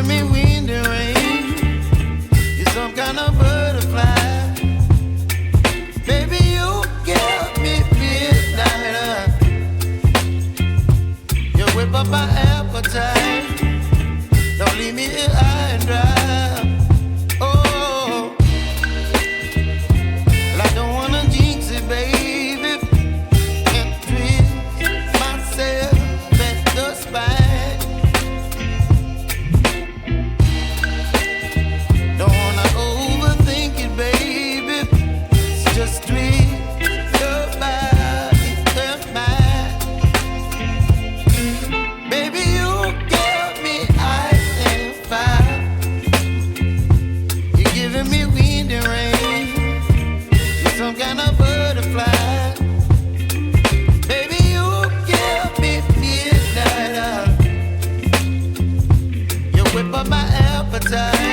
giving me wind and rain. You're some kind of butterfly. Baby, you give me midnight. You whip up my appetite. Don't leave me here high and dry. Oh, well, I don't wanna jinx it, baby, and twist myself at the spine. Don't wanna overthink it, baby. It's just twist your body and mine. Baby, you give me ice and fire. You're giving me wind and rain. You're some kind of butterfly. Baby, you give me midnight. You whip up my appetite.